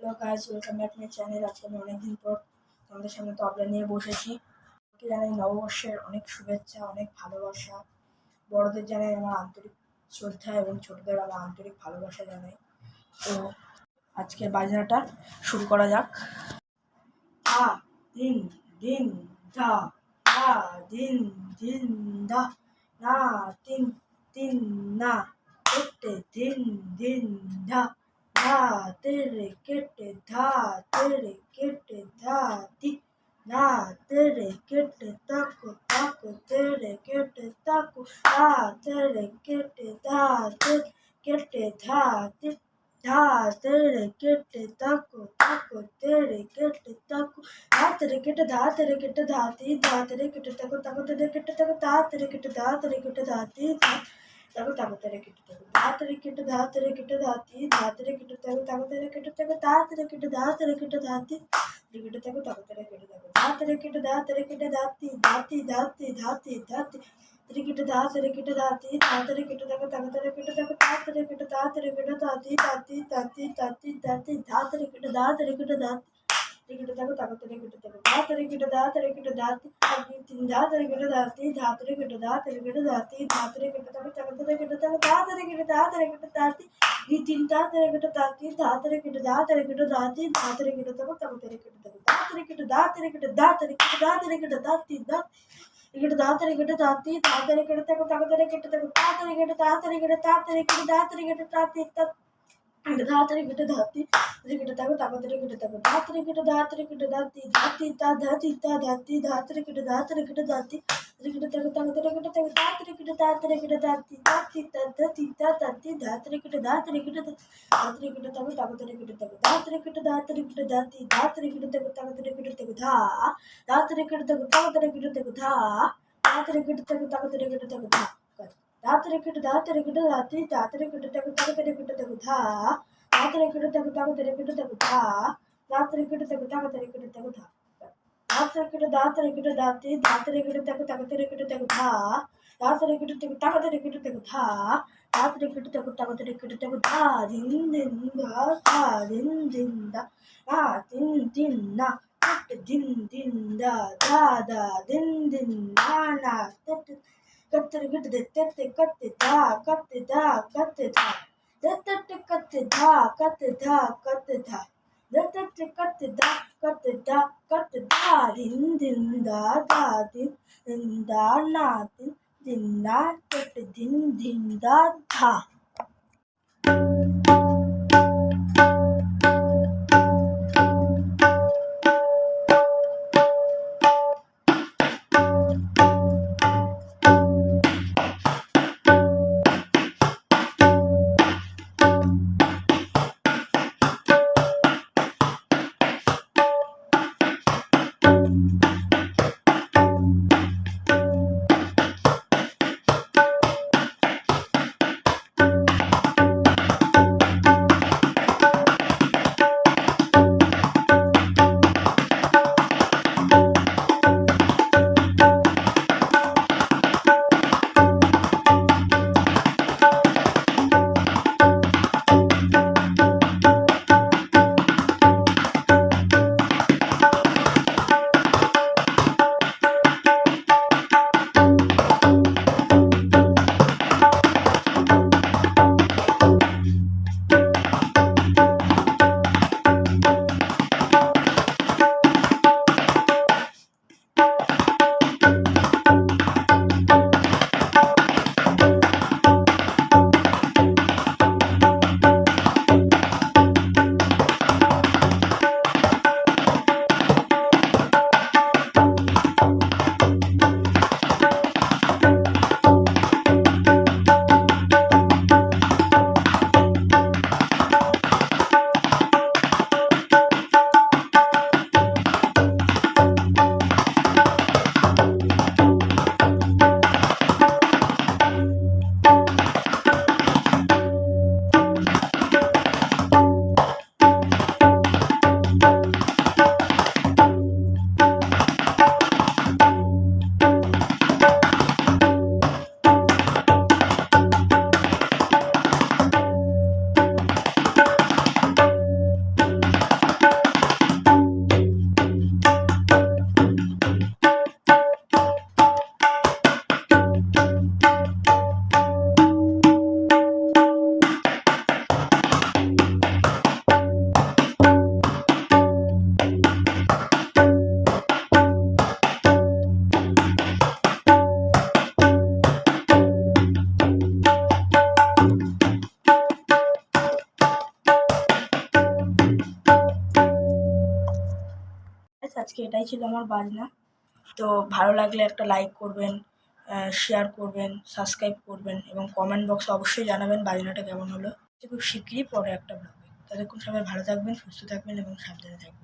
Hello guys, welcome back my channel. আজকে আমি অনেকদিন পর তোমাদের সামনে তবলা নিয়ে বসেছি। কি জানাই নববর্ষের অনেক শুভেচ্ছা, অনেক ভালোবাসা। বড়দের জানাই আমার আন্তরিক শ্রদ্ধা এবং ছোটদের আমার আন্তরিক ভালোবাসা জানাই। তো আজকের বাজনাটা শুরু করা যাক। আ দিন দিন ধা, আ দিন দিন ধা, না তিন তিন না, কেটে দিন দিন ধা, ধা তেরে কেটে ধা তেরে কেটে ধা তি, ধা তেরে কেটে তাকো তাকো তেরে কেটে তাকো, ধা তেরে কেটে ধা তেরে কেটে ধা তি, ধা তেরে কেটে তাকো তাকো তেরে কেটে তাকো, ধা তেরে কেটে ধা তেরে কেটে ধা তি, ধা তেরে কেটে তাকো তাকো তেরে কেটে তাকো, ধা তেরে কেটে ধা তেরে কেটে ধা তি, তাকো তাকো তেরে কেটে তাকো, ধা তেরে কেটে ধা তেরে কেটে ধা তি, ধা তেরে কেটে তাকো তাকো তেরে কেটে তাকো, ধা তেরে কেটে ধা তেরে কেটে ধা তি, তেরে কেটে তাকো তাকো তেরে কেটে তাকো, ধা তেরে কেটে ধা তেরে কেটে ধা তি, ধা তি ধা তি ধা তি ধা তি, তেরে কেটে ধা তেরে কেটে ধা তি, ধা তেরে কেটে তাকো তাকো তেরে কেটে তাকো, ধা তেরে কেটে ধা তেরে কেটে ধা তি, ধা তি ধা তি ধা তি ধা তি, ধা তেরে কেটে ধা তেরে কেটে ধা তি, তেরে কেটে তাকো তাকো তেরে কেটে তাকো, ধা তেরে কেটে ধা তেরে কেটে ধা তি, তিন ধা তেরে কেটে ধা তি, ধা তেরে কেটে ধা তেরে কেটে ধা তি, ধা তেরে কেটে তাকো তাকো তেরে কেটে তাকো, ধা তেরে কেটে ধা তেরে কেটে ধা তি, তিন ধা তেরে কেটে ধা তি, ধা তেরে কেটে ধা তেরে কেটে ধা তি, ধা তেরে কেটে তাকো তাকো তেরে কেটে তাকো, ধা তেরে কেটে ধা তেরে কেটে ধা তেরে কেটে ধা তেরে কেটে ধা তি, ধা কেটে ধা তেরে কেটে ধা তি, ধা তেরে কেটে তাকো তাকো তেরে কেটে তাকো, ধা তেরে কেটে ধা তেরে কেটে ধা তেরে কেটে ধা তেরে কেটে ধা তি, ধা তেরে কেটে ধা তি, তেরে কেটে তাকো তাকো তেরে কেটে তাকো, ধা তেরে কেটে ধা তেরে কেটে ধা তি, ধা তি তা ধা তি তা ধা তি, ধা তেরে কেটে ধা তেরে কেটে ধা তি, তেরে কেটে তাকো তাকো তেরে কেটে তাকো, ধা তেরে কেটে ধা তেরে কেটে ধা তি, ধা তি তা ধা তি তা ধা তি, ধা তেরে কেটে ধা তেরে কেটে ধা তেরে কেটে তাকো তাকো তেরে কেটে তাকো, ধা তেরে কেটে ধা তেরে কেটে ধা তি, ধা তেরে কেটে তাকো তাকো তেরে কেটে তাকো, ধা তেরে কেটে তাকো তাকো তেরে কেটে তাকো, ধা তেরে কেটে তাকো তাকো তেরে কেটে তাকো, ধা তেরে কেটে ধা তেরে কেটে ধা তি, ধা তেরে কেটে তাকো তাকো তেরে কেটে তাকো, ধা তেরে কেটে তাকো তাকো তেরে কেটে তাকো, ধা তেরে কেটে তাকো তাকো তেরে কেটে তাকো, ধা তেরে কেটে ধা তেরে কেটে ধা তি, ধা তেরে কেটে তাকো তাকো তেরে কেটে তাকো, ধা তেরে কেটে তাকো তাকো তেরে কেটে তাকো, ধা তেরে কেটে তাকো তাকো তেরে কেটে তাকো, ধা দিন দিন ধা, ধা দিন দিন ধা, ধা তিন তিন না, কেটে দিন দিন ধা, ধা ধা দিন দিন না না, কেটে কেটে কেটে তেতে কেটে ধা কেটে ধা কেটে ধা, তেতে কেটে ধা কেটে ধা কেটে ধা, তেতে কেটে ধা কেটে ধা কেটে ধা, দিন দিন ধা ধা দিন দিন ধা না দিন দিন না, কেটে দিন দিন ধা ধা। এটাই ছিল আমার বাজনা। তো ভালো লাগলে একটা লাইক করবেন, শেয়ার করবেন, সাবস্ক্রাইব করবেন এবং কমেন্ট বক্সে অবশ্যই জানাবেন বাজনাটা কেমন হলো। খুব শিগগিরই পরে একটা ব্লগে। ততক্ষণ সবাই ভালো থাকবেন, সুস্থ থাকবেন এবং সাবধানে থাকবেন।